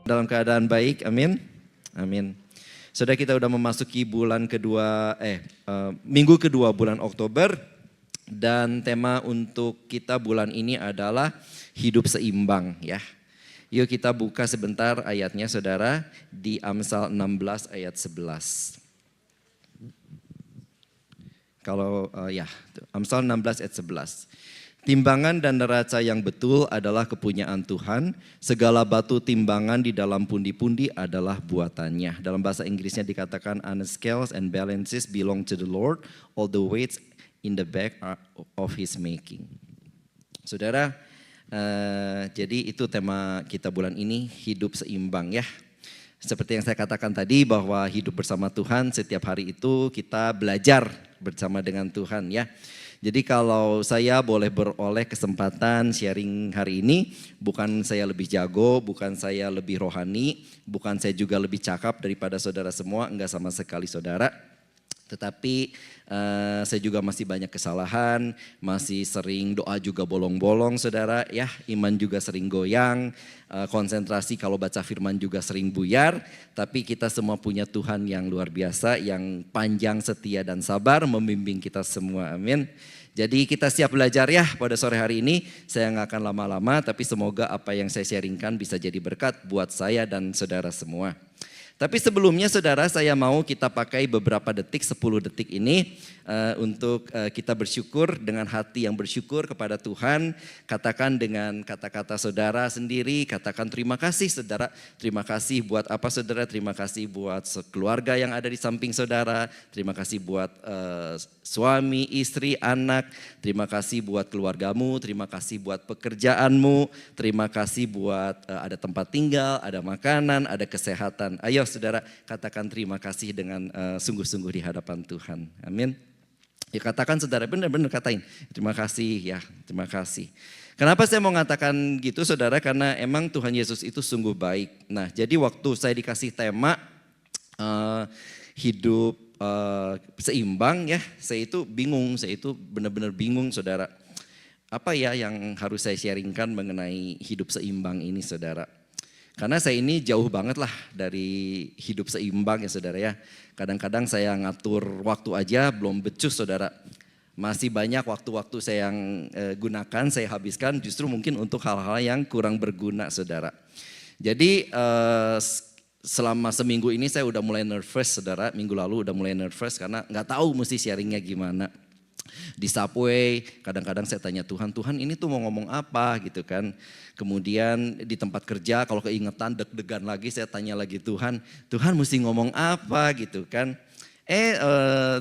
Dalam keadaan baik, amin. Amin. Saudara, kita udah memasuki minggu kedua bulan Oktober. Dan tema untuk kita bulan ini adalah hidup seimbang ya. Yuk kita buka sebentar ayatnya saudara di Amsal 16 ayat 11. Amsal 16 ayat 11. Timbangan dan neraca yang betul adalah kepunyaan Tuhan. Segala batu timbangan di dalam pundi-pundi adalah buatannya. Dalam bahasa Inggrisnya dikatakan, honest scales and balances belong to the Lord. All the weights in the bag are of his making. Saudara, jadi itu tema kita bulan ini, hidup seimbang ya. Seperti yang saya katakan tadi bahwa hidup bersama Tuhan setiap hari itu kita belajar bersama dengan Tuhan ya. Jadi kalau saya boleh beroleh kesempatan sharing hari ini, bukan saya lebih jago, bukan saya lebih rohani, bukan saya juga lebih cakap daripada saudara semua, enggak sama sekali saudara. Tetapi saya juga masih banyak kesalahan, masih sering doa juga bolong-bolong saudara ya, iman juga sering goyang, konsentrasi kalau baca firman juga sering buyar. Tapi kita semua punya Tuhan yang luar biasa, yang panjang setia dan sabar membimbing kita semua, amin. Jadi kita siap belajar ya pada sore hari ini. Saya nggak akan lama-lama, tapi semoga apa yang saya sharingkan bisa jadi berkat buat saya dan saudara semua. Tapi sebelumnya saudara, saya mau kita pakai beberapa detik, 10 detik ini untuk kita bersyukur dengan hati yang bersyukur kepada Tuhan. Katakan dengan kata-kata saudara sendiri, katakan terima kasih saudara. Terima kasih buat apa saudara? Terima kasih buat keluarga yang ada di samping saudara. Terima kasih buat suami, istri, anak. Terima kasih buat keluargamu, terima kasih buat pekerjaanmu. Terima kasih buat ada tempat tinggal, ada makanan, ada kesehatan. Ayo saudara, katakan terima kasih dengan sungguh-sungguh di hadapan Tuhan. Amin. Ya katakan saudara, benar-benar katain. Terima kasih ya, terima kasih. Kenapa saya mau mengatakan gitu saudara? Karena emang Tuhan Yesus itu sungguh baik. Nah jadi waktu saya dikasih tema hidup seimbang ya, saya itu bingung, saya itu benar-benar bingung saudara. Apa ya yang harus saya sharingkan mengenai hidup seimbang ini saudara? Karena saya ini jauh banget lah dari hidup seimbang ya saudara ya. Kadang-kadang saya ngatur waktu aja belum becus saudara. Masih banyak waktu-waktu saya yang gunakan, saya habiskan justru mungkin untuk hal-hal yang kurang berguna saudara. Jadi selama seminggu ini saya udah mulai nervous saudara. Minggu lalu udah mulai nervous karena gak tahu mesti sharingnya gimana. Di subway kadang-kadang saya tanya Tuhan ini tuh mau ngomong apa gitu kan. Kemudian di tempat kerja kalau keingetan deg-degan lagi saya tanya lagi Tuhan mesti ngomong apa gitu kan.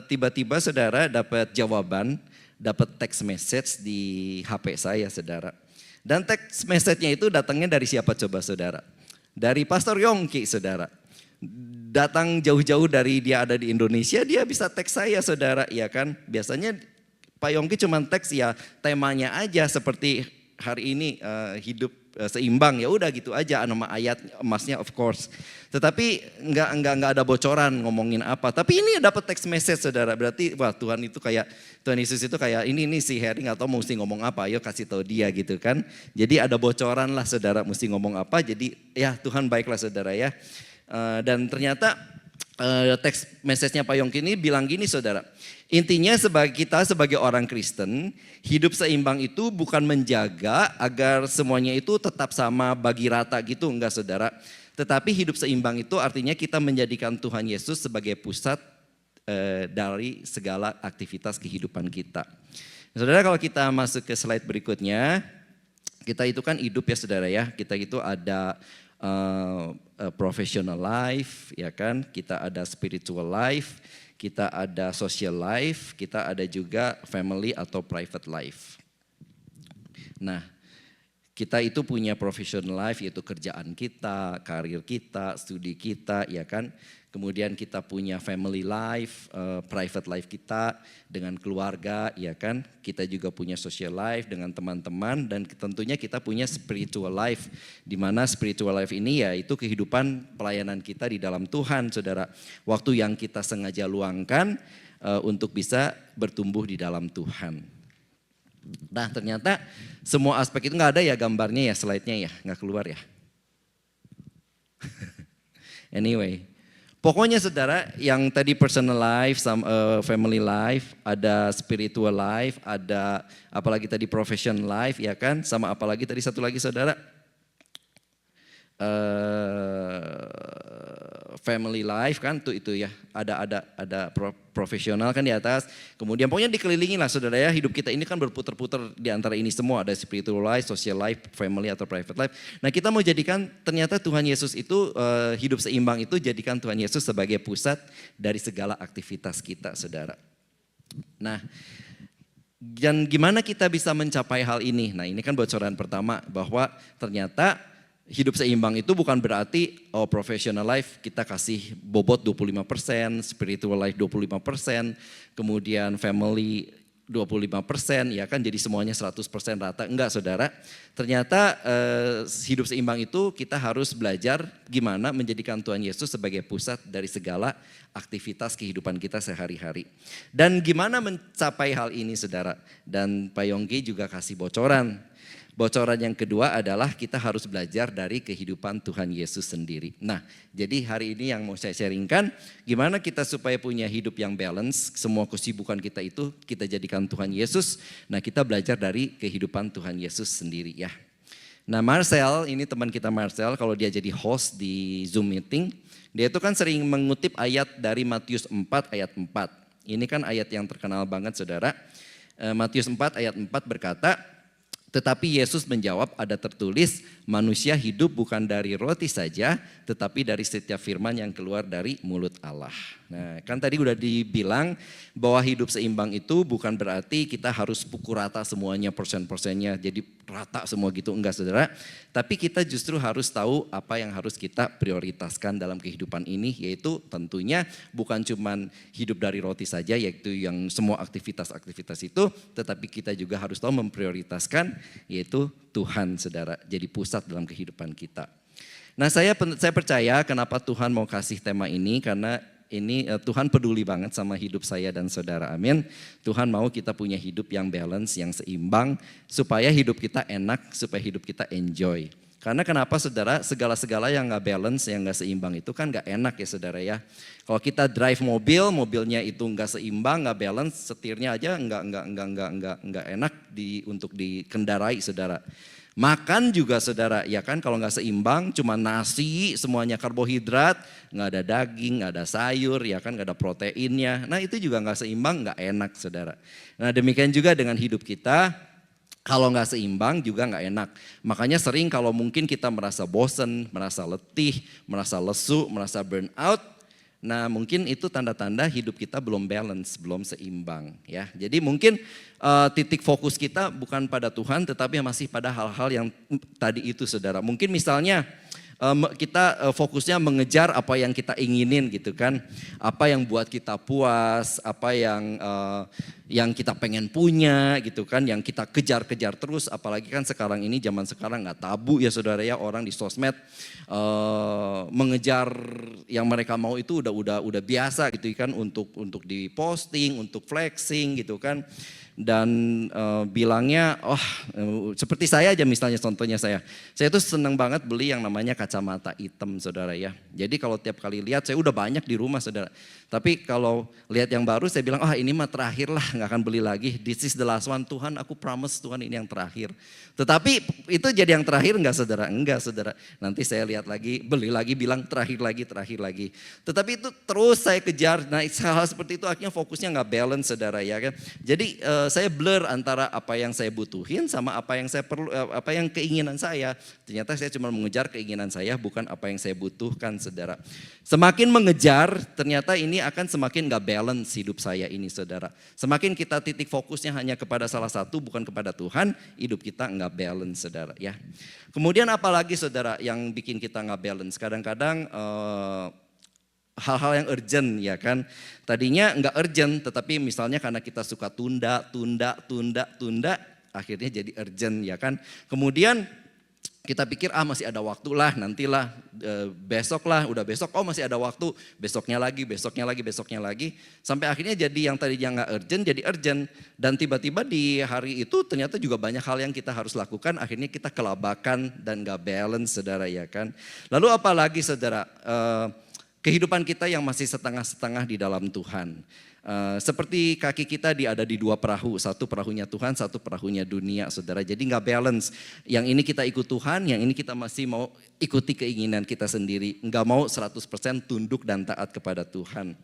Tiba-tiba saudara dapat jawaban, dapat text message di HP saya saudara. Dan text message-nya itu datangnya dari siapa coba saudara? Dari Pastor Yongki saudara. Datang jauh-jauh dari dia ada di Indonesia, dia bisa teks saya saudara, ya kan. Biasanya Pak Yongki cuma teks ya temanya aja seperti hari ini hidup seimbang ya udah gitu aja nama ayat emasnya of course. Tetapi enggak ada bocoran ngomongin apa. Tapi ini dapat text message saudara, berarti wah Tuhan Yesus itu kayak ini si Harry nggak tahu mesti ngomong apa, ayo kasih tahu dia gitu kan. Jadi ada bocoran lah saudara mesti ngomong apa, jadi ya Tuhan baiklah saudara ya. Dan ternyata teks message-nya Pak Yongki ini bilang gini saudara. Intinya kita sebagai orang Kristen, hidup seimbang itu bukan menjaga agar semuanya itu tetap sama bagi rata gitu, enggak saudara. Tetapi hidup seimbang itu artinya kita menjadikan Tuhan Yesus sebagai pusat dari segala aktivitas kehidupan kita. Saudara kalau kita masuk ke slide berikutnya, kita itu kan hidup ya saudara ya. Kita itu ada professional life ya kan, kita ada spiritual life, kita ada social life, kita ada juga family atau private life. Nah, kita itu punya professional life yaitu kerjaan kita, karir kita, studi kita ya kan. Kemudian kita punya family life, private life kita dengan keluarga ya kan. Kita juga punya social life dengan teman-teman dan tentunya kita punya spiritual life. Di mana spiritual life ini ya itu kehidupan pelayanan kita di dalam Tuhan saudara. Waktu yang kita sengaja luangkan untuk bisa bertumbuh di dalam Tuhan. Nah ternyata semua aspek itu gak ada ya gambarnya ya, slide-nya ya, gak keluar ya. Anyway, pokoknya saudara, yang tadi personal life, family life, ada spiritual life, ada apalagi tadi profession life, ya kan? Sama apalagi tadi satu lagi saudara, family life kan, tuh itu ya, ada profesional kan di atas. Kemudian pokoknya dikelilingi lah saudara ya, hidup kita ini kan berputar-putar di antara ini semua, ada spiritual life, social life, family atau private life. Nah kita mau jadikan ternyata Tuhan Yesus itu hidup seimbang itu, jadikan Tuhan Yesus sebagai pusat dari segala aktivitas kita saudara. Nah, dan gimana kita bisa mencapai hal ini? Nah ini kan bocoran pertama, bahwa ternyata hidup seimbang itu bukan berarti professional life kita kasih bobot 25%, spiritual life 25%, kemudian family 25%, ya kan, jadi semuanya 100% rata. Enggak saudara, ternyata hidup seimbang itu kita harus belajar gimana menjadikan Tuhan Yesus sebagai pusat dari segala aktivitas kehidupan kita sehari-hari. Dan gimana mencapai hal ini saudara, dan Pak Yonggi juga kasih bocoran. Bocoran yang kedua adalah kita harus belajar dari kehidupan Tuhan Yesus sendiri. Nah, jadi hari ini yang mau saya sharingkan, gimana kita supaya punya hidup yang balance, semua kesibukan kita itu kita jadikan Tuhan Yesus. Nah, kita belajar dari kehidupan Tuhan Yesus sendiri ya. Nah, Marcel, ini teman kita Marcel, kalau dia jadi host di Zoom meeting, dia itu kan sering mengutip ayat dari Matius 4 ayat 4. Ini kan ayat yang terkenal banget saudara. Matius 4 ayat 4 berkata, tetapi Yesus menjawab, ada tertulis, manusia hidup bukan dari roti saja, tetapi dari setiap firman yang keluar dari mulut Allah. Nah kan tadi udah dibilang bahwa hidup seimbang itu bukan berarti kita harus pukul rata semuanya, persen-persennya jadi rata semua gitu, enggak saudara. Tapi kita justru harus tahu apa yang harus kita prioritaskan dalam kehidupan ini, yaitu tentunya bukan cuman hidup dari roti saja, yaitu yang semua aktivitas-aktivitas itu, tetapi kita juga harus tahu memprioritaskan yaitu Tuhan saudara, jadi pusat dalam kehidupan kita. Nah saya percaya kenapa Tuhan mau kasih tema ini, karena ini Tuhan peduli banget sama hidup saya dan saudara, amin. Tuhan mau kita punya hidup yang balance, yang seimbang, supaya hidup kita enak, supaya hidup kita enjoy. Karena kenapa saudara, segala-segala yang gak balance, yang gak seimbang itu kan gak enak ya saudara ya. Kalau kita drive mobil, mobilnya itu gak seimbang, gak balance, setirnya aja gak enak untuk dikendarai saudara. Makan juga saudara, ya kan, kalau gak seimbang, cuma nasi, semuanya karbohidrat, gak ada daging, gak ada sayur, ya kan, gak ada proteinnya. Nah itu juga gak seimbang, gak enak saudara. Nah demikian juga dengan hidup kita. Kalau nggak seimbang juga nggak enak. Makanya sering kalau mungkin kita merasa bosen, merasa letih, merasa lesu, merasa burn out. Nah mungkin itu tanda-tanda hidup kita belum balance, belum seimbang ya. Jadi mungkin titik fokus kita bukan pada Tuhan, tetapi masih pada hal-hal yang tadi itu saudara. Mungkin misalnya kita fokusnya mengejar apa yang kita inginin gitu kan. Apa yang buat kita puas, apa yang kita pengen punya gitu kan, yang kita kejar-kejar terus. Apalagi kan sekarang ini, zaman sekarang gak tabu ya saudara ya, orang di sosmed mengejar yang mereka mau itu udah biasa gitu kan, untuk diposting, untuk flexing gitu kan. Dan bilangnya, seperti saya aja misalnya, contohnya saya tuh seneng banget beli yang namanya kacamata hitam saudara ya. Jadi kalau tiap kali lihat, saya udah banyak di rumah saudara. Tapi kalau lihat yang baru saya bilang, ini mah terakhir lah, gak akan beli lagi. This is the last one, Tuhan aku promise Tuhan ini yang terakhir. Tetapi itu jadi yang terakhir enggak saudara? Enggak saudara. Nanti saya lihat lagi, beli lagi, bilang terakhir lagi. Tetapi itu terus saya kejar. Nah hal seperti itu akhirnya fokusnya gak balance saudara ya kan. Jadi saya blur antara apa yang saya butuhin sama apa yang saya perlu, apa yang keinginan saya. Ternyata saya cuma mengejar keinginan saya, bukan apa yang saya butuhkan saudara. Semakin mengejar, ternyata ini akan semakin gak balance hidup saya ini saudara. Semakin kita titik fokusnya hanya kepada salah satu, bukan kepada Tuhan, hidup kita gak balance saudara ya. Kemudian apalagi saudara yang bikin kita gak balance? Kadang-kadang hal-hal yang urgent ya kan. Tadinya enggak urgent, tetapi misalnya karena kita suka tunda, akhirnya jadi urgent ya kan. Kemudian Kita pikir masih ada waktu lah, nantilah, besok lah, udah besok, masih ada waktu, besoknya lagi, besoknya lagi, besoknya lagi. Sampai akhirnya jadi yang tadinya nggak urgent jadi urgent. Dan tiba-tiba di hari itu ternyata juga banyak hal yang kita harus lakukan, akhirnya kita kelabakan dan nggak balance saudara ya kan. Lalu apalagi saudara, kehidupan kita yang masih setengah-setengah di dalam Tuhan. Seperti kaki kita ada di dua perahu, satu perahunya Tuhan, satu perahunya dunia saudara. Jadi nggak balance, yang ini kita ikut Tuhan, yang ini kita masih mau ikuti keinginan kita sendiri. Nggak mau 100% tunduk dan taat kepada Tuhan.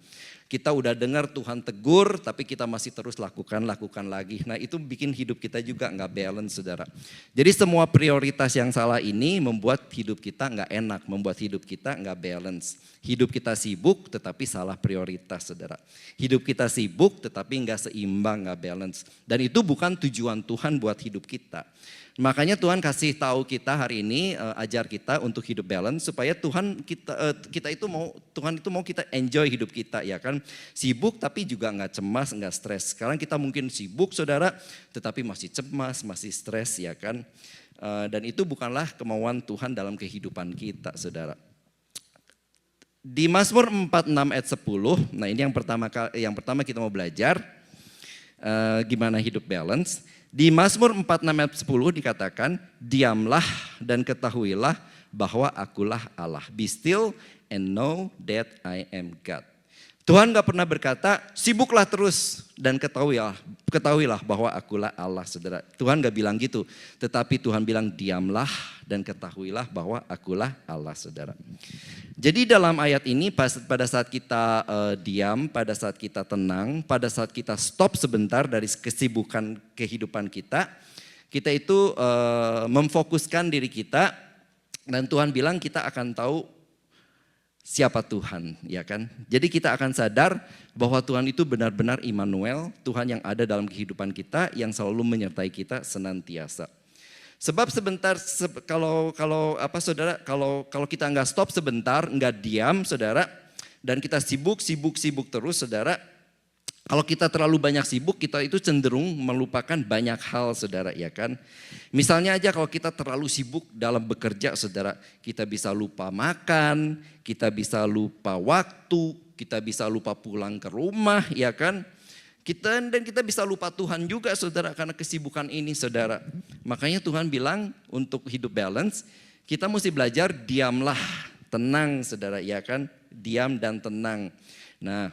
Kita udah dengar Tuhan tegur, tapi kita masih terus lakukan lagi. Nah itu bikin hidup kita juga nggak balance saudara. Jadi semua prioritas yang salah ini membuat hidup kita nggak enak, membuat hidup kita nggak balance. Hidup kita sibuk tetapi salah prioritas saudara. Hidup kita sibuk tetapi nggak seimbang, nggak balance. Dan itu bukan tujuan Tuhan buat hidup kita. Makanya Tuhan kasih tahu kita hari ini, ajar kita untuk hidup balance supaya Tuhan Tuhan itu mau kita enjoy hidup kita ya kan. Sibuk tapi juga nggak cemas, nggak stres. Sekarang kita mungkin sibuk saudara, tetapi masih cemas, masih stres ya kan. Dan itu bukanlah kemauan Tuhan dalam kehidupan kita saudara. Di Mazmur 46 ayat 10, nah ini yang pertama kita mau belajar gimana hidup balance. Di Mazmur 46 ayat 10 dikatakan, diamlah dan ketahuilah bahwa akulah Allah. Be still and know that I am God. Tuhan gak pernah berkata, sibuklah terus dan ketahuilah bahwa akulah Allah saudara. Tuhan gak bilang gitu, tetapi Tuhan bilang diamlah dan ketahuilah bahwa akulah Allah saudara. Jadi dalam ayat ini pada saat kita diam, pada saat kita tenang, pada saat kita stop sebentar dari kesibukan kehidupan kita itu memfokuskan diri kita dan Tuhan bilang kita akan tahu siapa Tuhan, ya kan? Jadi kita akan sadar bahwa Tuhan itu benar-benar Immanuel, Tuhan yang ada dalam kehidupan kita, yang selalu menyertai kita senantiasa. Sebab sebentar, saudara, kalau kita nggak stop sebentar, nggak diam, saudara, dan kita sibuk terus, saudara. Kalau kita terlalu banyak sibuk, kita itu cenderung melupakan banyak hal, saudara, ya kan? Misalnya aja kalau kita terlalu sibuk dalam bekerja, saudara, kita bisa lupa makan, kita bisa lupa waktu, kita bisa lupa pulang ke rumah, ya kan? Dan kita bisa lupa Tuhan juga, saudara, karena kesibukan ini, saudara. Makanya Tuhan bilang untuk hidup balance, kita mesti belajar diamlah, tenang, saudara, ya kan? Diam dan tenang. Nah,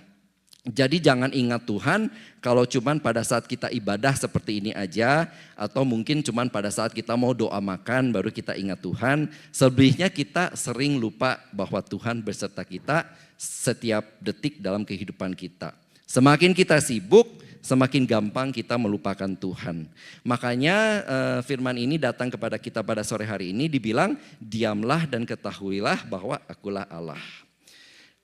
jadi jangan ingat Tuhan kalau cuman pada saat kita ibadah seperti ini aja, atau mungkin cuman pada saat kita mau doa makan baru kita ingat Tuhan. Selebihnya kita sering lupa bahwa Tuhan beserta kita setiap detik dalam kehidupan kita. Semakin kita sibuk, semakin gampang kita melupakan Tuhan. Makanya firman ini datang kepada kita pada sore hari ini dibilang, diamlah dan ketahuilah bahwa akulah Allah.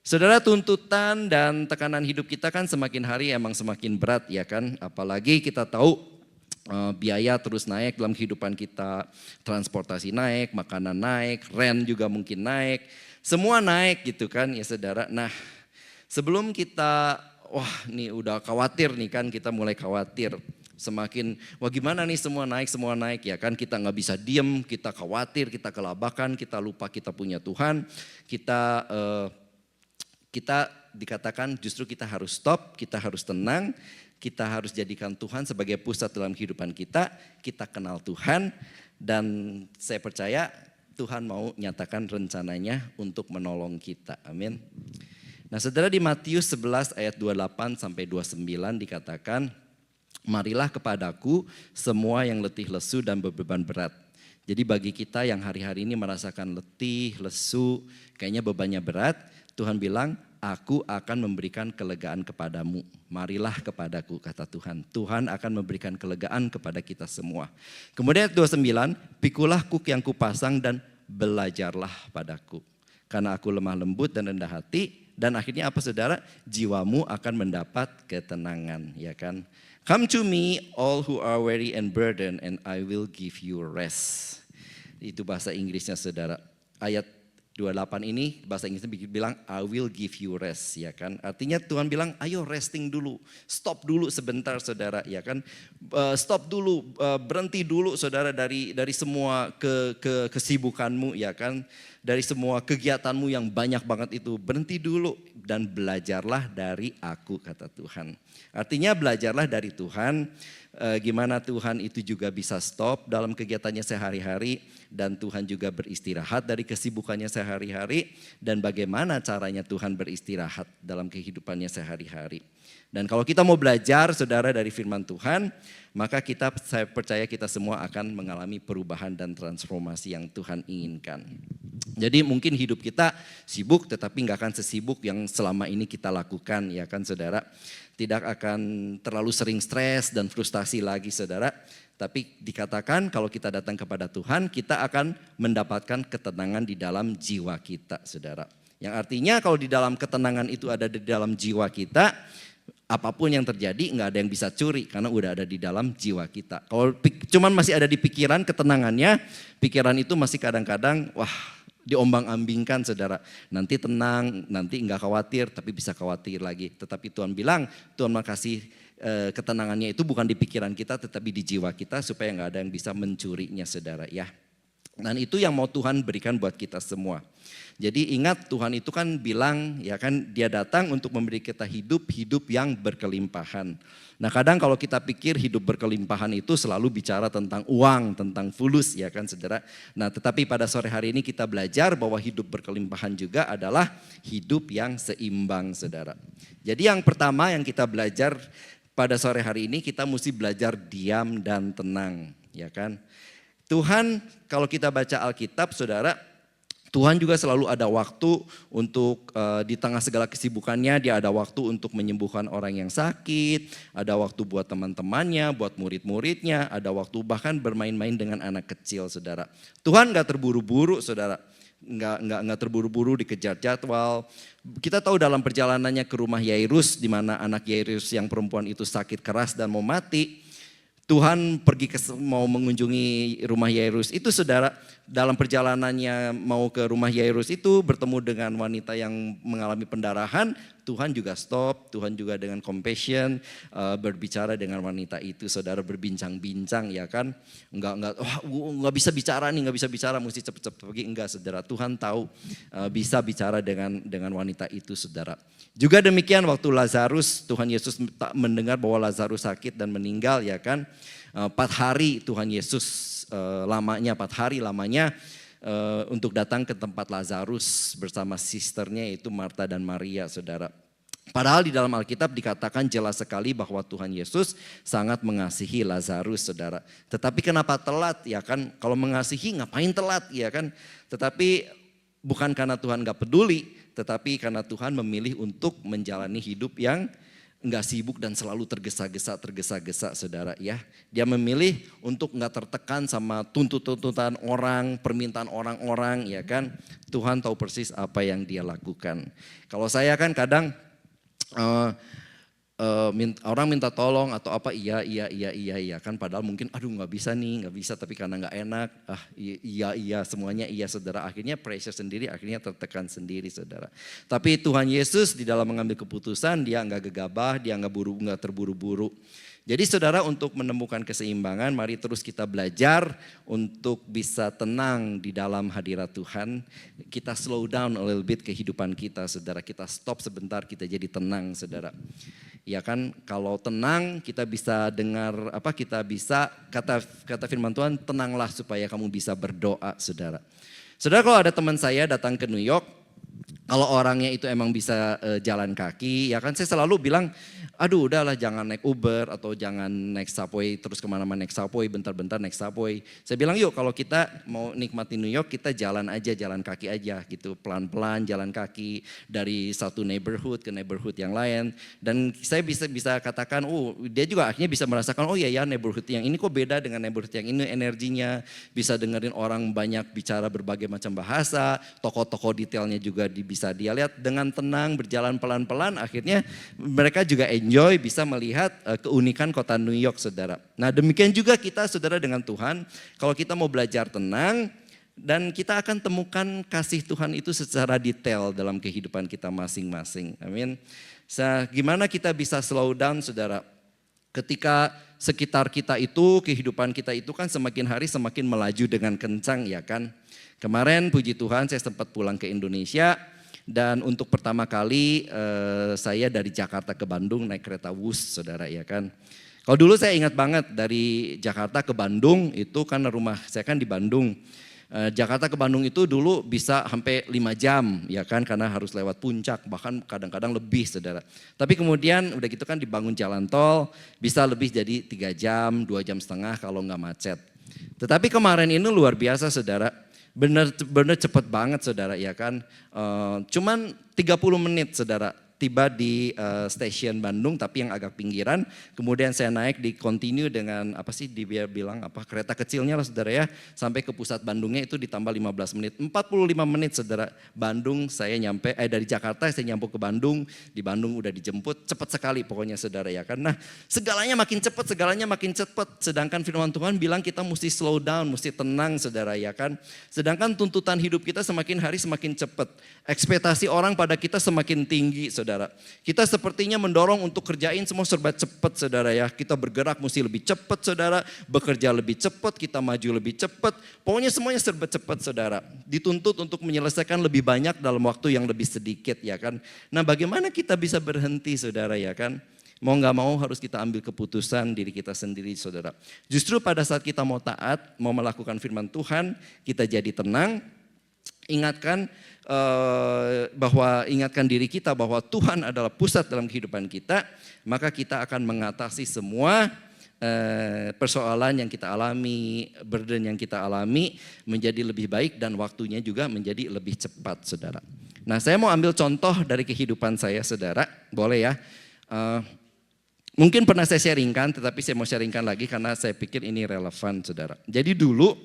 Saudara, tuntutan dan tekanan hidup kita kan semakin hari emang semakin berat ya kan. Apalagi kita tahu biaya terus naik dalam kehidupan kita. Transportasi naik, makanan naik, rent juga mungkin naik. Semua naik gitu kan ya saudara. Nah sebelum kita, nih udah khawatir nih kan, kita mulai khawatir. Semakin, gimana nih semua naik ya kan. Kita gak bisa diem, kita khawatir, kita kelabakan, kita lupa kita punya Tuhan. Kita dikatakan justru kita harus stop, kita harus tenang, kita harus jadikan Tuhan sebagai pusat dalam kehidupan kita kenal Tuhan, dan saya percaya Tuhan mau nyatakan rencananya untuk menolong kita, amin. Nah saudara, di Matius 11 ayat 28 sampai 29 dikatakan, marilah kepadaku semua yang letih lesu dan beban berat. Jadi bagi kita yang hari-hari ini merasakan letih, lesu, kayaknya bebannya berat, Tuhan bilang, aku akan memberikan kelegaan kepadamu. Marilah kepadaku, kata Tuhan. Tuhan akan memberikan kelegaan kepada kita semua. Kemudian ayat 29, pikulah kuk yang kupasang dan belajarlah padaku. Karena aku lemah lembut dan rendah hati. Dan akhirnya apa saudara? Jiwamu akan mendapat ketenangan, ya kan? Come to me all who are weary and burdened and I will give you rest. Itu bahasa Inggrisnya saudara. Ayat 28 ini bahasa Inggrisnya bilang I will give you rest, ya kan. Artinya Tuhan bilang ayo resting dulu, stop dulu sebentar saudara, ya kan. Stop dulu, berhenti dulu saudara dari semua kesibukanmu, ya kan. Dari semua kegiatanmu yang banyak banget itu, berhenti dulu dan belajarlah dari aku, kata Tuhan. Artinya belajarlah dari Tuhan, gimana Tuhan itu juga bisa stop dalam kegiatannya sehari-hari, dan Tuhan juga beristirahat dari kesibukannya sehari-hari, dan bagaimana caranya Tuhan beristirahat dalam kehidupannya sehari-hari. Dan kalau kita mau belajar saudara dari firman Tuhan, maka saya percaya kita semua akan mengalami perubahan dan transformasi yang Tuhan inginkan. Jadi mungkin hidup kita sibuk tetapi nggak akan sesibuk yang selama ini kita lakukan, ya kan saudara. Tidak akan terlalu sering stres dan frustasi lagi saudara. Tapi dikatakan kalau kita datang kepada Tuhan, kita akan mendapatkan ketenangan di dalam jiwa kita saudara. Yang artinya kalau di dalam ketenangan itu ada di dalam jiwa kita, apapun yang terjadi nggak ada yang bisa curi karena udah ada di dalam jiwa kita. Kalau cuman masih ada di pikiran ketenangannya, pikiran itu masih kadang-kadang diombang-ambingkan saudara. Nanti tenang, nanti nggak khawatir, tapi bisa khawatir lagi. Tetapi Tuhan bilang, Tuhan makasih ketenangannya itu bukan di pikiran kita, tetapi di jiwa kita supaya nggak ada yang bisa mencurinya saudara ya. Dan itu yang mau Tuhan berikan buat kita semua. Jadi ingat Tuhan itu kan bilang ya kan dia datang untuk memberi kita hidup yang berkelimpahan. Nah kadang kalau kita pikir hidup berkelimpahan itu selalu bicara tentang uang, tentang fulus ya kan saudara. Nah tetapi pada sore hari ini kita belajar bahwa hidup berkelimpahan juga adalah hidup yang seimbang saudara. Jadi yang pertama yang kita belajar pada sore hari ini kita mesti belajar diam dan tenang ya kan. Tuhan kalau kita baca Alkitab saudara, Tuhan juga selalu ada waktu untuk di tengah segala kesibukannya, dia ada waktu untuk menyembuhkan orang yang sakit, ada waktu buat teman-temannya, buat murid-muridnya, ada waktu bahkan bermain-main dengan anak kecil saudara. Tuhan gak terburu-buru saudara, nggak terburu-buru dikejar jadwal. Kita tahu dalam perjalanannya ke rumah Yairus, di mana anak Yairus yang perempuan itu sakit keras dan mau mati, Tuhan pergi mau mengunjungi rumah Yairus itu saudara, dalam perjalanannya mau ke rumah Yairus itu bertemu dengan wanita yang mengalami pendarahan, Tuhan juga stop, Tuhan juga dengan compassion berbicara dengan wanita itu saudara, berbincang-bincang ya kan, nggak bisa bicara nih, nggak bisa bicara, mesti cepet-cepet pergi, enggak saudara, Tuhan tahu bisa bicara dengan wanita itu saudara. Juga demikian waktu Lazarus, Tuhan Yesus mendengar bahwa Lazarus sakit dan meninggal ya kan. 4 hari Tuhan Yesus lamanya untuk datang ke tempat Lazarus bersama sisternya yaitu Marta dan Maria saudara. Padahal di dalam Alkitab dikatakan jelas sekali bahwa Tuhan Yesus sangat mengasihi Lazarus saudara. Tetapi kenapa telat ya kan, kalau mengasihi ngapain telat ya kan. Tetapi bukan karena Tuhan gak peduli, tetapi karena Tuhan memilih untuk menjalani hidup yang enggak sibuk dan selalu tergesa-gesa saudara ya. Dia memilih untuk enggak tertekan sama tuntutan orang, permintaan orang-orang ya kan. Tuhan tahu persis apa yang dia lakukan. Kalau saya kan kadang orang minta tolong atau apa iya kan, padahal mungkin aduh nggak bisa tapi karena nggak enak iya semuanya iya saudara, akhirnya pressure sendiri, akhirnya tertekan sendiri saudara. Tapi Tuhan Yesus di dalam mengambil keputusan dia nggak gegabah, dia nggak terburu-buru. Jadi saudara, untuk menemukan keseimbangan mari terus kita belajar untuk bisa tenang di dalam hadirat Tuhan. Kita slow down a little bit kehidupan kita saudara, kita stop sebentar, kita jadi tenang saudara. Ya kan, kalau tenang kita bisa dengar kita bisa kata firman Tuhan, tenanglah supaya kamu bisa berdoa saudara. Saudara, kalau ada teman saya datang ke New York, kalau orangnya itu emang bisa jalan kaki, ya kan saya selalu bilang, aduh udahlah jangan naik Uber atau jangan naik subway terus kemana-mana naik subway, bentar-bentar naik subway. Saya bilang yuk kalau kita mau nikmati New York kita jalan kaki aja gitu, pelan-pelan jalan kaki dari satu neighborhood ke neighborhood yang lain. Dan saya bisa katakan, dia juga akhirnya bisa merasakan, oh iya neighborhood yang ini kok beda dengan neighborhood yang ini, energinya bisa dengerin orang banyak bicara berbagai macam bahasa, toko-toko detailnya juga bisa dia lihat dengan tenang, berjalan pelan-pelan, akhirnya mereka juga enjoy bisa melihat keunikan kota New York saudara. Nah demikian juga kita saudara dengan Tuhan, kalau kita mau belajar tenang, Dan kita akan temukan kasih Tuhan itu secara detail dalam kehidupan kita masing-masing. Amin. Gimana kita bisa slow down saudara? Ketika sekitar kita itu, kehidupan kita itu kan semakin hari semakin melaju dengan kencang ya kan. Kemarin puji Tuhan saya sempat pulang ke Indonesia. Dan untuk pertama kali saya dari Jakarta ke Bandung naik kereta Wus saudara ya kan. Kalau dulu saya ingat banget dari Jakarta ke Bandung itu kan rumah saya kan di Bandung. Jakarta ke Bandung itu dulu bisa sampai 5 jam ya kan karena harus lewat puncak bahkan kadang-kadang lebih saudara. Tapi kemudian udah gitu kan dibangun jalan tol bisa lebih jadi 3 jam, 2 jam setengah kalau nggak macet. Tetapi kemarin ini luar biasa saudara, benar cepat banget saudara ya kan. Cuman 30 menit saudara. Tiba di stasiun Bandung tapi yang agak pinggiran. Kemudian saya naik di continue dengan dia bilang kereta kecilnya lah saudara ya. Sampai ke pusat Bandungnya itu ditambah 15 menit. 45 menit saudara Bandung saya nyampe, dari Jakarta saya nyampe ke Bandung. Di Bandung udah dijemput, cepat sekali pokoknya saudara ya. Karena segalanya makin cepat, Sedangkan firman Tuhan bilang kita mesti slow down, mesti tenang saudara ya kan. Sedangkan tuntutan hidup kita semakin hari semakin cepat. Ekspektasi orang pada kita semakin tinggi saudara. Kita sepertinya mendorong untuk kerjain semua serba cepat saudara ya. Kita bergerak mesti lebih cepat saudara, bekerja lebih cepat, kita maju lebih cepat. Pokoknya semuanya serba cepat saudara. Dituntut untuk menyelesaikan lebih banyak dalam waktu yang lebih sedikit ya kan. Nah bagaimana kita bisa berhenti saudara ya kan. Mau gak mau harus kita ambil keputusan diri kita sendiri saudara. Justru pada saat kita mau taat, mau melakukan firman Tuhan, kita jadi tenang. Ingatkan diri kita bahwa Tuhan adalah pusat dalam kehidupan kita, maka kita akan mengatasi semua persoalan yang kita alami, burden yang kita alami menjadi lebih baik dan waktunya juga menjadi lebih cepat saudara. Nah saya mau ambil contoh dari kehidupan saya saudara, boleh ya. Mungkin pernah saya sharingkan tetapi saya mau sharingkan lagi karena saya pikir ini relevan saudara. Jadi dulu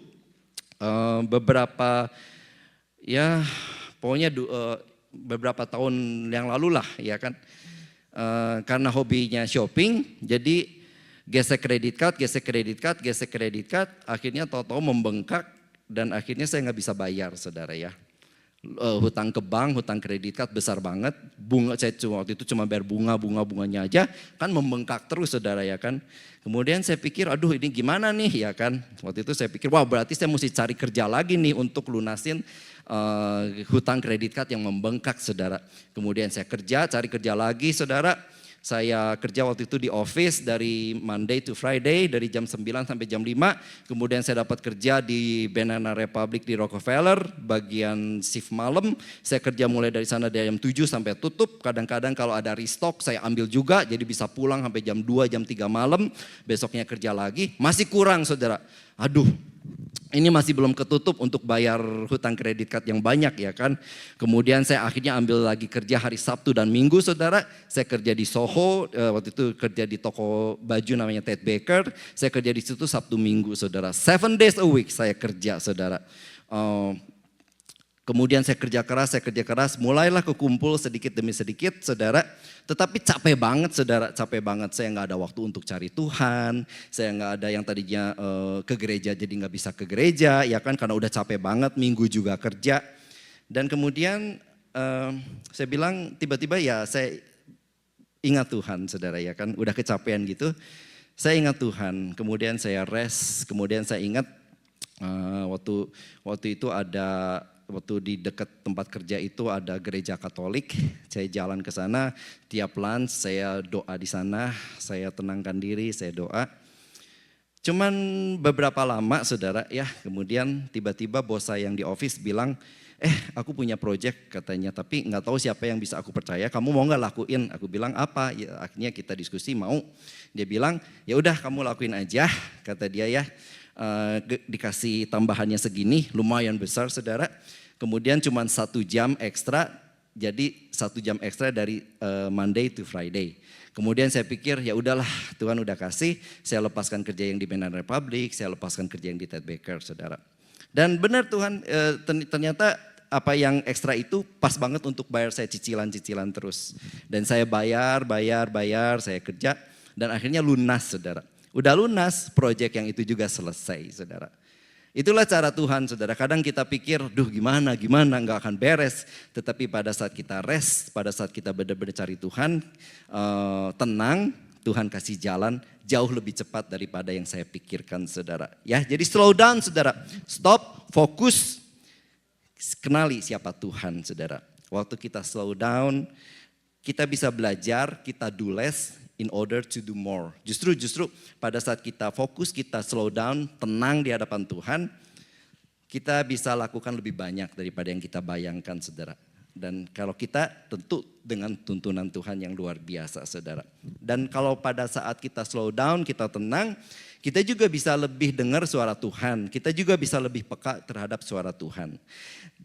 beberapa tahun yang lalu lah ya kan. Karena hobinya shopping jadi gesek kredit card, akhirnya tahu-tahu membengkak dan akhirnya saya nggak bisa bayar saudara ya. Hutang ke bank, hutang kredit card besar banget, bunga saya waktu itu cuma bayar bunganya aja, kan membengkak terus saudara ya kan. Kemudian saya pikir aduh ini gimana nih ya kan. Waktu itu saya pikir wah berarti saya mesti cari kerja lagi nih untuk lunasin hutang kredit card yang membengkak saudara. Kemudian saya cari kerja lagi saudara. Saya kerja waktu itu di office dari Monday to Friday dari jam 9 sampai jam 5. Kemudian saya dapat kerja di Banana Republic di Rockefeller bagian shift malam. Saya kerja mulai dari sana dari jam 7 sampai tutup. Kadang-kadang kalau ada restock saya ambil juga jadi bisa pulang sampai jam 2 jam 3 malam. Besoknya kerja lagi. Masih kurang saudara. Aduh. Ini masih belum ketutup untuk bayar hutang kredit card yang banyak ya kan. Kemudian saya akhirnya ambil lagi kerja hari Sabtu dan Minggu saudara. Saya kerja di Soho, waktu itu kerja di toko baju namanya Ted Baker. Saya kerja di situ Sabtu Minggu saudara. 7 days a week saya kerja saudara. Kemudian saya kerja keras, mulailah kekumpul sedikit demi sedikit saudara. Tetapi capek banget saudara, saya nggak ada waktu untuk cari Tuhan. Saya nggak ada yang tadinya ke gereja jadi nggak bisa ke gereja ya kan karena udah capek banget, minggu juga kerja. Dan kemudian saya bilang tiba-tiba ya saya ingat Tuhan saudara ya kan, udah kecapean gitu. Saya ingat Tuhan, kemudian saya rest, kemudian saya ingat waktu itu waktu di dekat tempat kerja itu ada gereja Katolik. Saya jalan ke sana, tiap lunch saya doa di sana, saya tenangkan diri, saya doa. Cuman beberapa lama saudara ya, kemudian tiba-tiba bos saya yang di office bilang, aku punya project katanya, tapi nggak tahu siapa yang bisa aku percaya. Kamu mau nggak lakuin? Aku bilang apa? Ya, akhirnya kita diskusi mau. Dia bilang, ya udah kamu lakuin aja, kata dia ya. Dikasih tambahannya segini, lumayan besar saudara. Kemudian cuma 1 jam ekstra, jadi 1 jam ekstra dari Monday to Friday. Kemudian saya pikir ya udahlah Tuhan udah kasih, saya lepaskan kerja yang di Banana Republic, saya lepaskan kerja yang di Ted Baker saudara. Dan benar Tuhan ternyata apa yang ekstra itu pas banget untuk bayar saya cicilan-cicilan terus. Dan saya bayar, saya kerja dan akhirnya lunas saudara. Udah lunas, proyek yang itu juga selesai saudara. Itulah cara Tuhan, saudara. Kadang kita pikir, duh gimana, nggak akan beres. Tetapi pada saat kita rest, pada saat kita benar-benar cari Tuhan, tenang, Tuhan kasih jalan jauh lebih cepat daripada yang saya pikirkan, saudara. Ya, jadi slow down, saudara. Stop, fokus, kenali siapa Tuhan, saudara. Waktu kita slow down, kita bisa belajar, kita do less in order to do more. Justru pada saat kita fokus, kita slow down, tenang di hadapan Tuhan, kita bisa lakukan lebih banyak daripada yang kita bayangkan, saudara. Dan kalau kita tentu dengan tuntunan Tuhan yang luar biasa, saudara. Dan kalau pada saat kita slow down, kita tenang, kita juga bisa lebih dengar suara Tuhan. Kita juga bisa lebih peka terhadap suara Tuhan.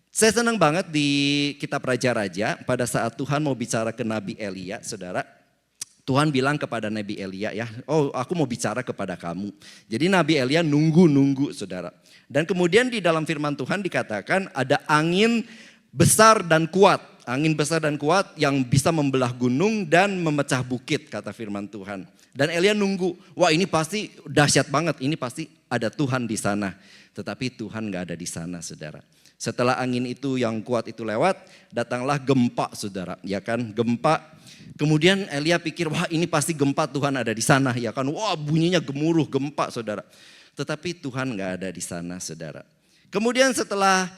Saya senang banget di kitab Raja-Raja pada saat Tuhan mau bicara ke Nabi Elia, saudara. Tuhan bilang kepada Nabi Elia, ya, oh aku mau bicara kepada kamu. Jadi Nabi Elia nunggu, saudara. Dan kemudian di dalam firman Tuhan dikatakan ada angin besar dan kuat. Angin besar dan kuat yang bisa membelah gunung dan memecah bukit, kata firman Tuhan. Dan Elia nunggu, wah ini pasti dahsyat banget, ini pasti ada Tuhan di sana. Tetapi Tuhan gak ada di sana, saudara. Setelah angin itu yang kuat itu lewat, datanglah gempa, saudara. Ya kan, gempa. Kemudian Elia pikir, wah ini pasti gempa, Tuhan ada di sana. Ya kan, wah bunyinya gemuruh, gempa, saudara. Tetapi Tuhan gak ada di sana, saudara. Kemudian setelah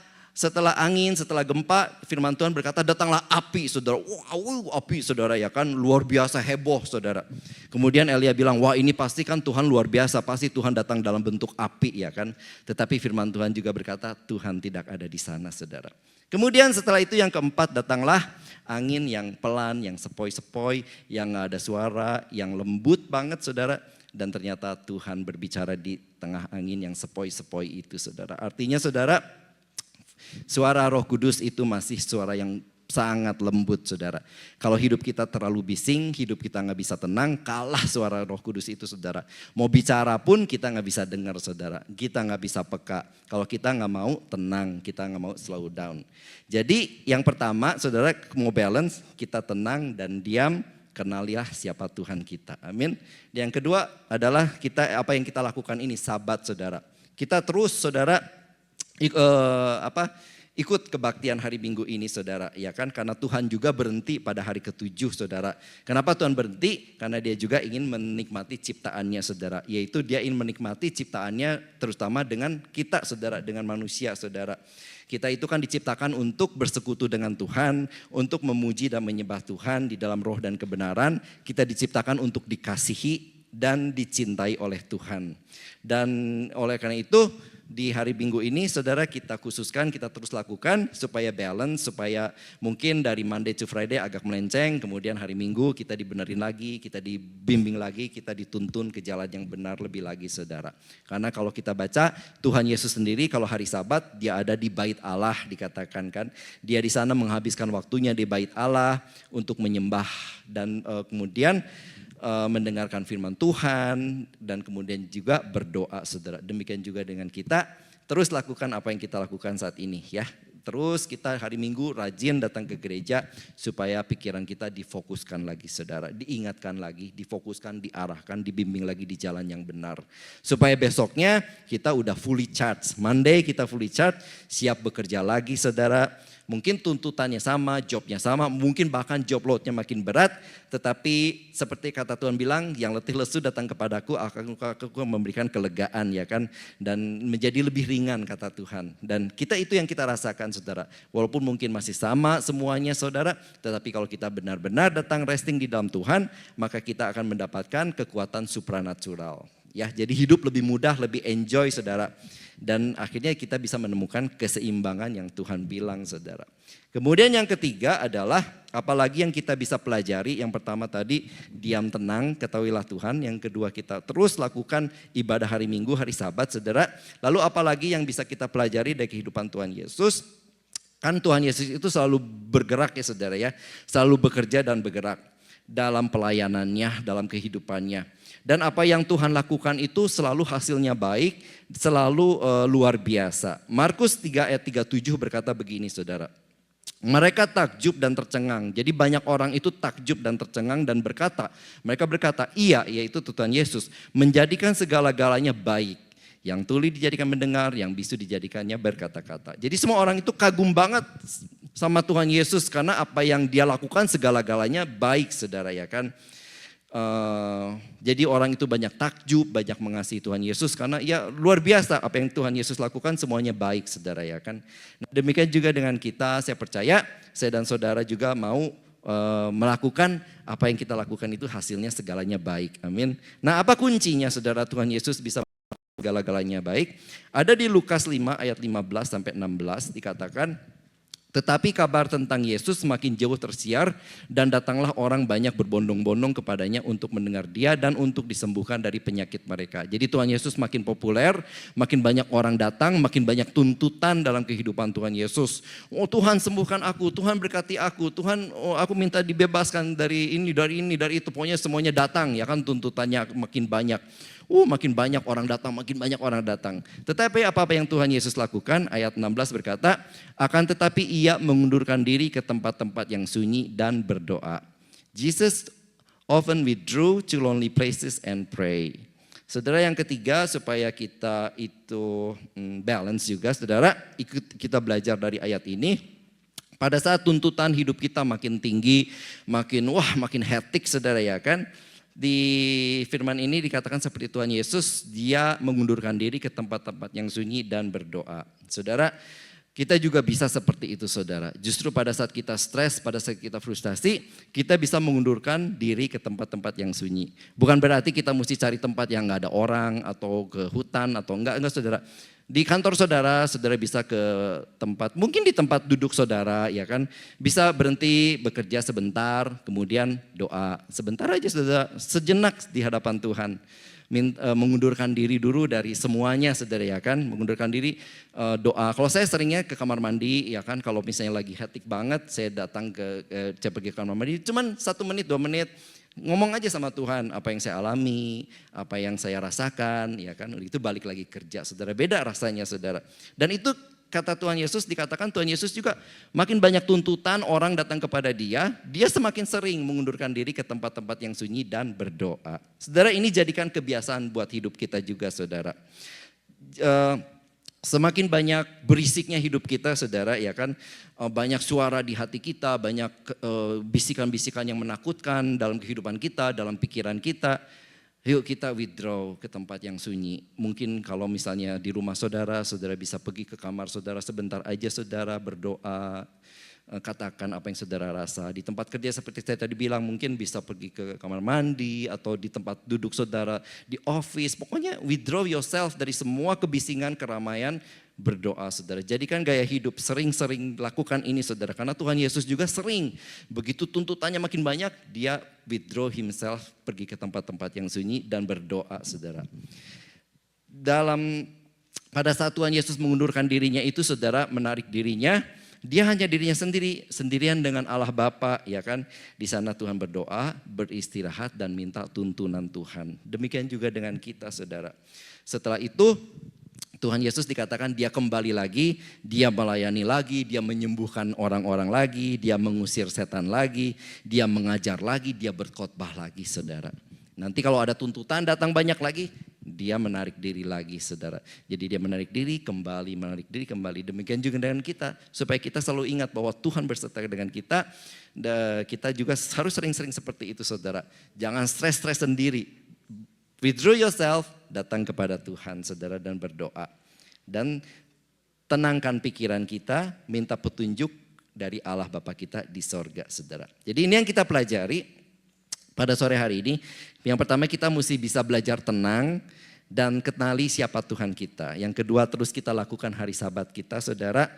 angin, setelah gempa, firman Tuhan berkata datanglah api, saudara. Wow, api, saudara, ya kan, luar biasa heboh, saudara. Kemudian Elia bilang, wah ini pasti kan Tuhan luar biasa, pasti Tuhan datang dalam bentuk api, ya kan. Tetapi firman Tuhan juga berkata Tuhan tidak ada di sana, saudara. Kemudian setelah itu yang keempat datanglah angin yang pelan, yang sepoi-sepoi, yang gak ada suara, yang lembut banget, saudara. Dan ternyata Tuhan berbicara di tengah angin yang sepoi-sepoi itu, saudara. Artinya, saudara, suara Roh Kudus itu masih suara yang sangat lembut, saudara. Kalau hidup kita terlalu bising, hidup kita gak bisa tenang, kalah suara Roh Kudus itu, saudara. Mau bicara pun kita gak bisa dengar, saudara. Kita gak bisa peka. Kalau kita gak mau tenang, kita gak mau slow down. Jadi yang pertama, saudara, mau balance, kita tenang dan diam, kenalilah siapa Tuhan kita. Amin. Yang kedua adalah apa yang kita lakukan ini, sabat, saudara. Kita terus, saudara, ikut kebaktian hari Minggu ini, saudara, ya kan, karena Tuhan juga berhenti pada hari ke-7, saudara. Kenapa Tuhan berhenti? Karena dia juga ingin menikmati ciptaannya, saudara, yaitu dia ingin menikmati ciptaannya terutama dengan kita, saudara, dengan manusia, saudara. Kita itu kan diciptakan untuk bersekutu dengan Tuhan, untuk memuji dan menyembah Tuhan di dalam roh dan kebenaran. Kita diciptakan untuk dikasihi dan dicintai oleh Tuhan. Dan oleh karena itu di hari Minggu ini, saudara, kita khususkan, kita terus lakukan supaya balance, supaya mungkin dari Monday to Friday agak melenceng, kemudian hari Minggu kita dibenerin lagi, kita dibimbing lagi, kita dituntun ke jalan yang benar lebih lagi, saudara. Karena kalau kita baca Tuhan Yesus sendiri kalau hari Sabat dia ada di bait Allah, dikatakan kan, dia di sana menghabiskan waktunya di bait Allah untuk menyembah dan kemudian mendengarkan firman Tuhan dan kemudian juga berdoa, saudara. Demikian juga dengan kita, terus lakukan apa yang kita lakukan saat ini, ya. Terus kita hari Minggu rajin datang ke gereja supaya pikiran kita difokuskan lagi, saudara. Diingatkan lagi, difokuskan, diarahkan, dibimbing lagi di jalan yang benar. Supaya besoknya kita udah fully charged. Monday kita fully charged, siap bekerja lagi, saudara. Mungkin tuntutannya sama, jobnya sama, mungkin bahkan job loadnya makin berat. Tetapi seperti kata Tuhan bilang, yang letih lesu datang kepadaku, aku memberikan kelegaan, ya kan. Dan menjadi lebih ringan, kata Tuhan. Dan kita itu yang kita rasakan, saudara. Walaupun mungkin masih sama semuanya, saudara. Tetapi kalau kita benar-benar datang resting di dalam Tuhan, maka kita akan mendapatkan kekuatan supranatural. Ya, jadi hidup lebih mudah, lebih enjoy, saudara. Dan akhirnya kita bisa menemukan keseimbangan yang Tuhan bilang, saudara. Kemudian yang ketiga adalah apalagi yang kita bisa pelajari. Yang pertama tadi diam tenang, ketahuilah Tuhan. Yang kedua kita terus lakukan ibadah hari Minggu, hari Sabat, saudara. Lalu apalagi yang bisa kita pelajari dari kehidupan Tuhan Yesus. Kan Tuhan Yesus itu selalu bergerak, ya saudara, ya. Selalu bekerja dan bergerak dalam pelayanannya, dalam kehidupannya. Dan apa yang Tuhan lakukan itu selalu hasilnya baik, selalu luar biasa. Markus 3 ayat 37 berkata begini, saudara. Mereka takjub dan tercengang. Jadi banyak orang itu takjub dan tercengang dan mereka berkata, iya, yaitu Tuhan Yesus, menjadikan segala-galanya baik. Yang tuli dijadikan mendengar, yang bisu dijadikannya berkata-kata. Jadi semua orang itu kagum banget sama Tuhan Yesus karena apa yang dia lakukan segala-galanya baik, saudara, ya kan. Jadi orang itu banyak takjub, banyak mengasihi Tuhan Yesus karena ya luar biasa apa yang Tuhan Yesus lakukan semuanya baik, saudara, ya kan. Nah, demikian juga dengan kita, saya percaya saya dan saudara juga mau melakukan apa yang kita lakukan itu hasilnya segalanya baik, amin. Nah, apa kuncinya saudara Tuhan Yesus bisa segala-galanya baik? Ada di Lukas 5 ayat 15 sampai 16 dikatakan, tetapi kabar tentang Yesus semakin jauh tersiar dan datanglah orang banyak berbondong-bondong kepadanya untuk mendengar dia dan untuk disembuhkan dari penyakit mereka. Jadi Tuhan Yesus makin populer, makin banyak orang datang, makin banyak tuntutan dalam kehidupan Tuhan Yesus. Oh Tuhan sembuhkan aku, Tuhan berkati aku, Tuhan aku minta dibebaskan dari ini, dari itu. Pokoknya semuanya datang, ya kan, tuntutannya makin banyak. Makin banyak orang datang, makin banyak orang datang. Tetapi apa yang Tuhan Yesus lakukan? Ayat 16 berkata, akan tetapi ia mengundurkan diri ke tempat-tempat yang sunyi dan berdoa. Jesus often withdrew to lonely places and pray. Saudara, yang ketiga supaya kita itu balance juga, saudara, ikut kita belajar dari ayat ini. Pada saat tuntutan hidup kita makin tinggi, makin hektik, saudara, ya kan. Di firman ini dikatakan seperti Tuhan Yesus, dia mengundurkan diri ke tempat-tempat yang sunyi dan berdoa. Saudara, kita juga bisa seperti itu, saudara. Justru pada saat kita stres, pada saat kita frustasi, kita bisa mengundurkan diri ke tempat-tempat yang sunyi. Bukan berarti kita mesti cari tempat yang gak ada orang atau ke hutan atau enggak saudara. Di kantor saudara, saudara bisa ke tempat, mungkin di tempat duduk saudara, ya kan, bisa berhenti bekerja sebentar, kemudian doa sebentar aja, saudara, sejenak di hadapan Tuhan. Mengundurkan diri dulu dari semuanya, saudara, ya kan, mengundurkan diri, doa. Kalau saya seringnya ke kamar mandi, ya kan, kalau misalnya lagi hektik banget, saya datang saya pergi ke kamar mandi, cuman 1 menit, 2 menit, ngomong aja sama Tuhan apa yang saya alami, apa yang saya rasakan, ya kan, itu balik lagi kerja, saudara, beda rasanya, saudara. Dan itu kata Tuhan Yesus, dikatakan Tuhan Yesus juga makin banyak tuntutan orang datang kepada dia semakin sering mengundurkan diri ke tempat-tempat yang sunyi dan berdoa. Saudara, ini jadikan kebiasaan buat hidup kita juga, saudara. Semakin banyak berisiknya hidup kita, saudara, ya kan, banyak suara di hati kita, banyak bisikan-bisikan yang menakutkan dalam kehidupan kita, dalam pikiran kita. Yuk kita withdraw ke tempat yang sunyi. Mungkin kalau misalnya di rumah saudara, saudara bisa pergi ke kamar saudara sebentar aja, saudara berdoa, katakan apa yang saudara rasa. Di tempat kerja seperti saya tadi bilang, mungkin bisa pergi ke kamar mandi atau di tempat duduk saudara, di office. Pokoknya withdraw yourself dari semua kebisingan, keramaian, berdoa, saudara. Jadikan gaya hidup, sering-sering lakukan ini, saudara. Karena Tuhan Yesus juga sering, begitu tuntutannya makin banyak, dia withdraw himself, pergi ke tempat-tempat yang sunyi dan berdoa, saudara. Pada saat Tuhan Yesus mengundurkan dirinya itu, saudara, menarik dirinya, dia hanya dirinya sendiri, sendirian dengan Allah Bapa, ya kan. Di sana Tuhan berdoa, beristirahat dan minta tuntunan Tuhan. Demikian juga dengan kita, saudara. Setelah itu Tuhan Yesus dikatakan dia kembali lagi, dia melayani lagi, dia menyembuhkan orang-orang lagi, dia mengusir setan lagi, dia mengajar lagi, dia berkhotbah lagi, saudara. Nanti kalau ada tuntutan datang banyak lagi, dia menarik diri lagi, saudara. Jadi dia menarik diri kembali. Demikian juga dengan kita, supaya kita selalu ingat bahwa Tuhan berserta dengan kita. Kita juga harus sering-sering seperti itu, saudara. Jangan stres-stres sendiri. Withdraw yourself, datang kepada Tuhan, saudara, dan berdoa. Dan tenangkan pikiran kita, minta petunjuk dari Allah Bapa kita di sorga, saudara. Jadi ini yang kita pelajari pada sore hari ini. Yang pertama, kita mesti bisa belajar tenang dan kenali siapa Tuhan kita. Yang kedua, terus kita lakukan hari Sabat kita, saudara,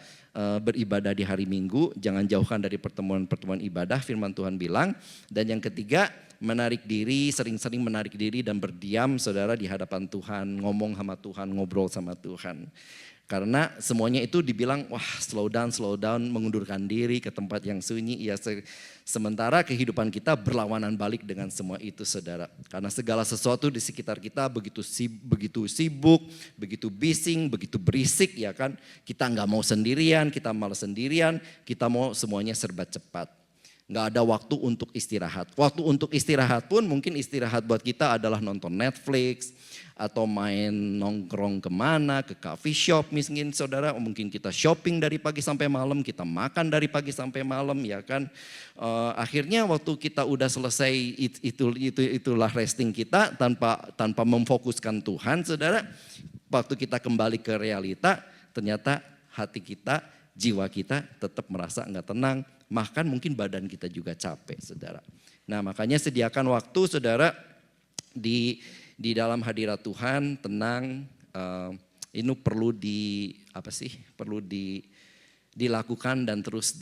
beribadah di hari Minggu. Jangan jauhkan dari pertemuan-pertemuan ibadah, firman Tuhan bilang. Dan yang ketiga, menarik diri, sering-sering menarik diri dan berdiam, saudara, di hadapan Tuhan, ngomong sama Tuhan, ngobrol sama Tuhan. Karena semuanya itu dibilang, wah slow down, mengundurkan diri ke tempat yang sunyi. Ya, sementara kehidupan kita berlawanan balik dengan semua itu, saudara. Karena segala sesuatu di sekitar kita begitu sibuk, begitu bising, begitu berisik, ya kan. Kita nggak mau sendirian, kita malas sendirian, kita mau semuanya serba cepat. Nggak ada waktu untuk istirahat. Waktu untuk istirahat pun mungkin istirahat buat kita adalah nonton Netflix atau main nongkrong kemana, ke coffee shop mungkin saudara. Mungkin kita shopping dari pagi sampai malam, kita makan dari pagi sampai malam ya kan. Akhirnya waktu kita udah selesai itulah resting kita tanpa memfokuskan Tuhan saudara. Waktu kita kembali ke realita ternyata hati kita, jiwa kita tetap merasa nggak tenang. Bahkan mungkin badan kita juga capek saudara. Nah makanya sediakan waktu saudara di dalam hadirat Tuhan tenang. Ini perlu dilakukan dan terus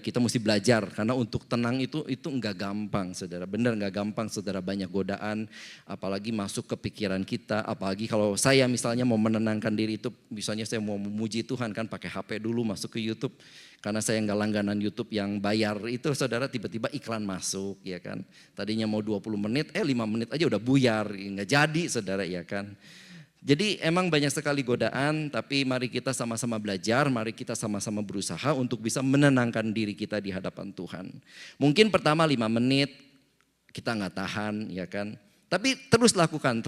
kita mesti belajar. Karena untuk tenang itu enggak gampang saudara. Benar enggak gampang saudara, banyak godaan. Apalagi masuk ke pikiran kita. Apalagi kalau saya misalnya mau menenangkan diri itu. Misalnya saya mau memuji Tuhan kan pakai HP dulu masuk ke YouTube. Karena saya enggak langganan YouTube yang bayar itu saudara, tiba-tiba iklan masuk ya kan. Tadinya mau 20 menit, 5 menit aja udah buyar. Enggak jadi saudara ya kan. Jadi emang banyak sekali godaan, tapi mari kita sama-sama belajar, mari kita sama-sama berusaha untuk bisa menenangkan diri kita di hadapan Tuhan. Mungkin pertama 5 menit kita nggak tahan ya kan, tapi terus lakukan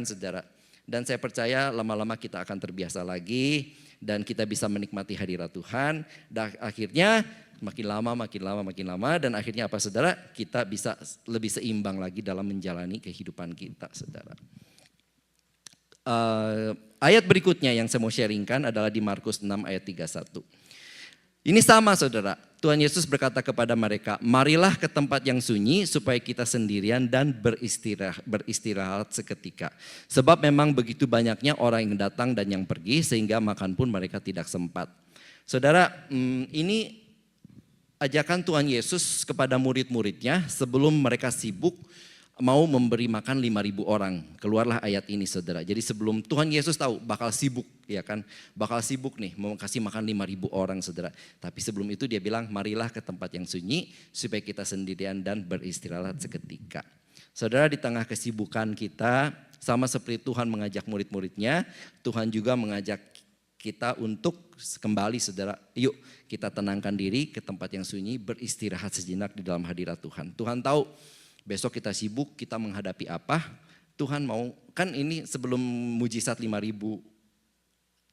saudara. Dan saya percaya lama-lama kita akan terbiasa lagi dan kita bisa menikmati hadirat Tuhan. Dan akhirnya makin lama dan akhirnya apa saudara? Kita bisa lebih seimbang lagi dalam menjalani kehidupan kita saudara. Ayat berikutnya yang saya mau sharingkan adalah di Markus 6 ayat 31. Ini sama saudara, Tuhan Yesus berkata kepada mereka, marilah ke tempat yang sunyi supaya kita sendirian dan beristirahat seketika. Sebab memang begitu banyaknya orang yang datang dan yang pergi sehingga makan pun mereka tidak sempat. Saudara, ini ajakan Tuhan Yesus kepada murid-muridnya sebelum mereka sibuk mau memberi makan 5.000 orang. Keluarlah ayat ini saudara. Jadi sebelum Tuhan Yesus tahu bakal sibuk ya kan. Bakal sibuk nih mau kasih makan 5.000 orang saudara. Tapi sebelum itu dia bilang marilah ke tempat yang sunyi supaya kita sendirian dan beristirahat seketika. Saudara di tengah kesibukan kita sama seperti Tuhan mengajak murid-muridnya. Tuhan juga mengajak kita untuk kembali saudara. Yuk kita tenangkan diri ke tempat yang sunyi, beristirahat sejenak di dalam hadirat Tuhan. Tuhan tahu besok kita sibuk, kita menghadapi apa, Tuhan mau, kan ini sebelum mujizat 5.000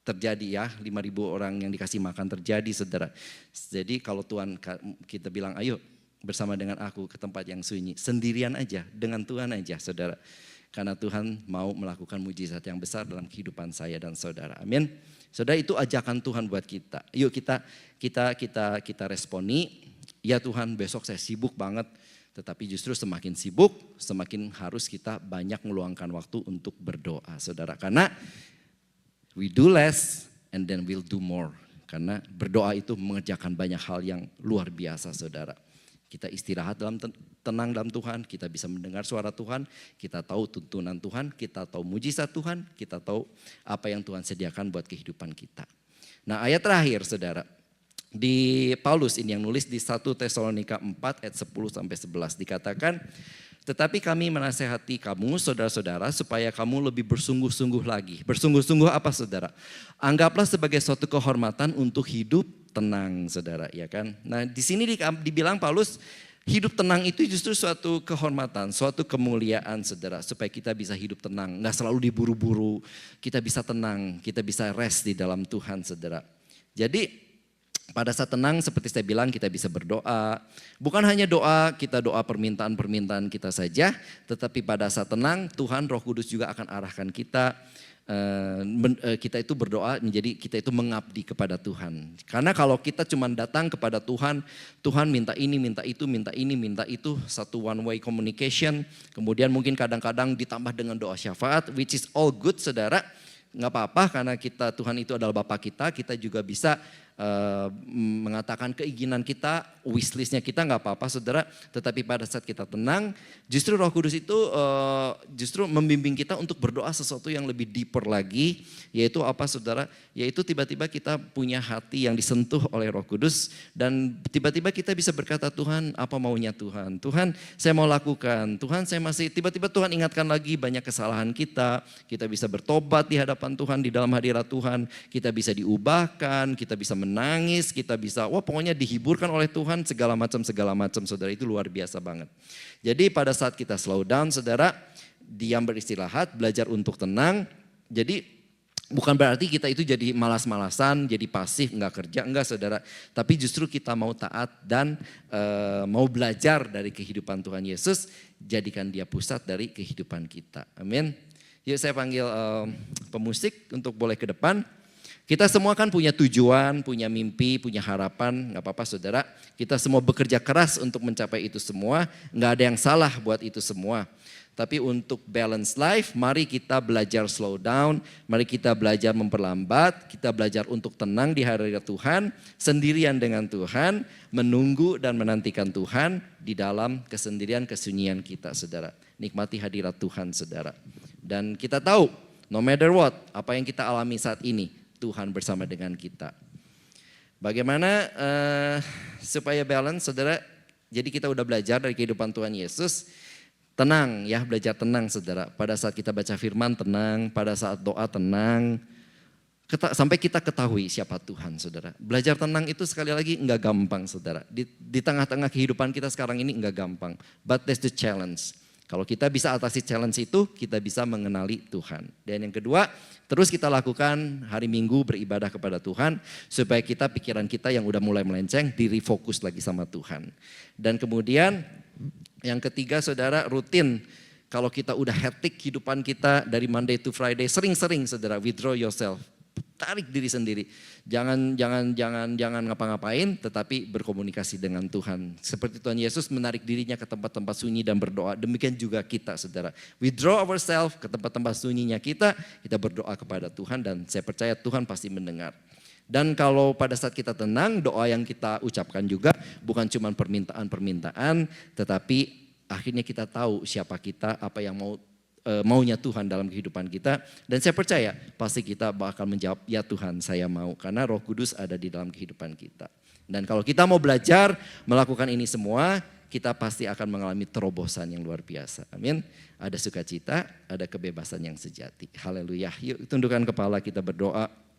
terjadi ya, 5.000 orang yang dikasih makan terjadi saudara. Jadi kalau Tuhan kita bilang ayo bersama dengan aku ke tempat yang sunyi, sendirian aja, dengan Tuhan aja saudara. Karena Tuhan mau melakukan mujizat yang besar dalam kehidupan saya dan saudara, amin. Saudara itu ajakan Tuhan buat kita, yuk kita responi, ya Tuhan besok saya sibuk banget. Tetapi justru semakin sibuk, semakin harus kita banyak meluangkan waktu untuk berdoa saudara. Karena we do less and then we'll do more. Karena berdoa itu mengerjakan banyak hal yang luar biasa saudara. Kita istirahat tenang dalam Tuhan, kita bisa mendengar suara Tuhan, kita tahu tuntunan Tuhan, kita tahu mujizat Tuhan, kita tahu apa yang Tuhan sediakan buat kehidupan kita. Nah ayat terakhir saudara. Di Paulus ini yang nulis di 1 Tesalonika 4 ayat 10 sampai 11 dikatakan, tetapi kami menasehati kamu saudara-saudara supaya kamu lebih bersungguh-sungguh lagi. Bersungguh-sungguh apa saudara? Anggaplah sebagai suatu kehormatan untuk hidup tenang saudara ya kan. Nah di sini dibilang Paulus hidup tenang itu justru suatu kehormatan, suatu kemuliaan saudara. Supaya kita bisa hidup tenang, gak selalu diburu-buru, kita bisa tenang, kita bisa rest di dalam Tuhan saudara. Jadi pada saat tenang seperti saya bilang kita bisa berdoa. Bukan hanya doa, kita doa permintaan-permintaan kita saja. Tetapi pada saat tenang Tuhan Roh Kudus juga akan arahkan kita. Kita itu berdoa menjadi kita itu mengabdi kepada Tuhan. Karena kalau kita cuma datang kepada Tuhan, Tuhan minta ini, minta itu, minta ini, minta itu. Satu one way communication. Kemudian mungkin kadang-kadang ditambah dengan doa syafaat. Which is all good saudara. Gak apa-apa karena Tuhan itu adalah Bapa kita juga bisa mengatakan keinginan kita, wishlistnya kita gak apa-apa saudara. Tetapi pada saat kita tenang, justru Roh Kudus itu justru membimbing kita untuk berdoa sesuatu yang lebih deeper lagi. Yaitu apa saudara? Yaitu tiba-tiba kita punya hati yang disentuh oleh Roh Kudus. Dan tiba-tiba kita bisa berkata, Tuhan apa maunya Tuhan? Tuhan saya mau lakukan, Tuhan saya masih, tiba-tiba Tuhan ingatkan lagi banyak kesalahan kita. Kita bisa bertobat di hadapan hadapan Tuhan, di dalam hadirat Tuhan. Kita bisa diubahkan, kita bisa menangis, kita bisa, pokoknya dihiburkan oleh Tuhan segala macam, saudara, itu luar biasa banget. Jadi pada saat kita slow down, saudara, diam beristirahat, belajar untuk tenang, jadi bukan berarti kita itu jadi malas-malasan, jadi pasif, nggak kerja, enggak saudara. Tapi justru kita mau taat dan mau belajar dari kehidupan Tuhan Yesus, jadikan dia pusat dari kehidupan kita. Amin. Yuk saya panggil pemusik untuk boleh ke depan. Kita semua kan punya tujuan, punya mimpi, punya harapan, nggak apa-apa saudara. Kita semua bekerja keras untuk mencapai itu semua, nggak ada yang salah buat itu semua. Tapi untuk balance life, mari kita belajar slow down, mari kita belajar memperlambat, kita belajar untuk tenang di hadirat Tuhan, sendirian dengan Tuhan, menunggu dan menantikan Tuhan di dalam kesendirian, kesunyian kita, saudara. Nikmati hadirat Tuhan, saudara. Dan kita tahu, no matter what, apa yang kita alami saat ini, Tuhan bersama dengan kita. Bagaimana supaya balance, saudara? Jadi kita udah belajar dari kehidupan Tuhan Yesus. Tenang ya, belajar tenang saudara. Pada saat kita baca firman tenang, pada saat doa tenang. Sampai kita ketahui siapa Tuhan saudara. Belajar tenang itu sekali lagi enggak gampang saudara. Di tengah-tengah kehidupan kita sekarang ini enggak gampang. But that's the challenge. Kalau kita bisa atasi challenge itu, kita bisa mengenali Tuhan. Dan yang kedua, terus kita lakukan hari Minggu beribadah kepada Tuhan. Supaya kita, pikiran kita yang udah mulai melenceng, di-refocus lagi sama Tuhan. Dan kemudian yang ketiga saudara, rutin. Kalau kita udah hectic kehidupan kita dari Monday to Friday, sering-sering saudara withdraw yourself. Tarik diri sendiri. Jangan ngapa-ngapain, tetapi berkomunikasi dengan Tuhan. Seperti Tuhan Yesus menarik dirinya ke tempat-tempat sunyi dan berdoa. Demikian juga kita saudara. Withdraw ourselves ke tempat-tempat sunyinya kita berdoa kepada Tuhan dan saya percaya Tuhan pasti mendengar. Dan kalau pada saat kita tenang, doa yang kita ucapkan juga bukan cuma permintaan-permintaan, tetapi akhirnya kita tahu siapa kita, apa yang maunya Tuhan dalam kehidupan kita. Dan saya percaya pasti kita bakal menjawab, ya Tuhan saya mau, karena Roh Kudus ada di dalam kehidupan kita. Dan kalau kita mau belajar melakukan ini semua, kita pasti akan mengalami terobosan yang luar biasa. Amin. Ada sukacita, ada kebebasan yang sejati. Haleluya. Yuk tundukkan kepala, kita berdoa.